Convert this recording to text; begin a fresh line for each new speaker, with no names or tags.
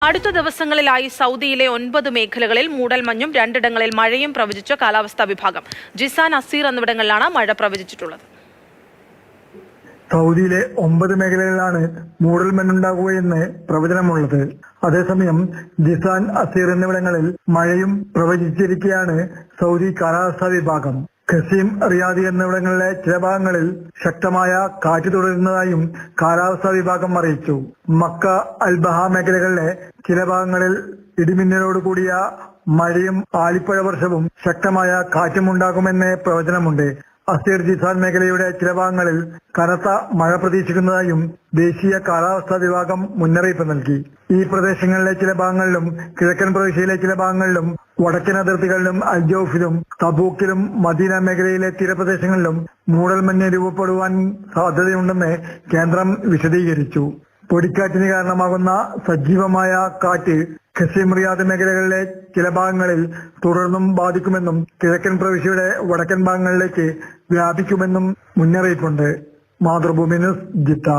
അടുത്ത ദിവസങ്ങളിലായി സൗദിയിലെ 9 മേഖലകളിൽ മൂടൽമഞ്ഞും 2ഇടങ്ങളിൽ മഴയും പ്രവചിച്ച കാലാവസ്ഥാ വിഭാഗം. ജിസാൻ, അസീർ എന്നിവിടങ്ങളിലാണ് മഴ പ്രവചിച്ചിട്ടുള്ളത്.
സൗദിയിലെ 9 മേഖലകളിലാണ് മൂടൽമഞ്ഞുണ്ടാകുകയെന്ന് പ്രവചനമുള്ളത്. അതേസമയം ജിസാൻ, അസീർ എന്നിവിടങ്ങളിൽ മഴയും പ്രവചിച്ചിരിക്കുകയാണ് സൗദി കാലാവസ്ഥാ വിഭാഗം. ഖസീം, റിയാദ് എന്നിവിടങ്ങളിലെ ചില ഭാഗങ്ങളിൽ ശക്തമായ കാറ്റ് തുടരുന്നതായും കാലാവസ്ഥാ വിഭാഗം അറിയിച്ചു. മക്ക, അൽബഹ മേഖലകളിലെ ചില ഭാഗങ്ങളിൽ ഇടിമിന്നലോട് കൂടിയ മഴയും ആലിപ്പഴ വർഷവും ശക്തമായ കാറ്റുമുണ്ടാകുമെന്ന് പ്രവചനമുണ്ട്. അസീർ, ജിസാൻ മേഖലയുടെ ചില ഭാഗങ്ങളിൽ കനത്ത മഴ പ്രതീക്ഷിക്കുന്നതായും ദേശീയ കാലാവസ്ഥാ വിഭാഗം മുന്നറിയിപ്പ് നൽകി. ഈ പ്രദേശങ്ങളിലെ ചില ഭാഗങ്ങളിലും കിഴക്കൻ പ്രവിശ്യയിലെ ചില ഭാഗങ്ങളിലും വടക്കൻ അതിർത്തികളിലും അൽജൌഫിലും തബൂക്കിലും മദീന മേഖലയിലെ തീരപ്രദേശങ്ങളിലും മൂടൽമഞ്ഞ് രൂപപ്പെടുവാൻ സാധ്യതയുണ്ടെന്ന് കേന്ദ്രം വിശദീകരിച്ചു. പൊടിക്കാറ്റിന് കാരണമാകുന്ന സജീവമായ കാറ്റ് ഖസീം, റിയാദ് മേഖലകളിലെ ചില ഭാഗങ്ങളിൽ തുടർന്നും ബാധിക്കുമെന്നും കിഴക്കൻ പ്രവിശ്യയുടെ വടക്കൻ ഭാഗങ്ങളിലേക്ക് വ്യാപിക്കുമെന്നും മുന്നറിയിപ്പുണ്ട്. Mathrubhumi news, Jeddah.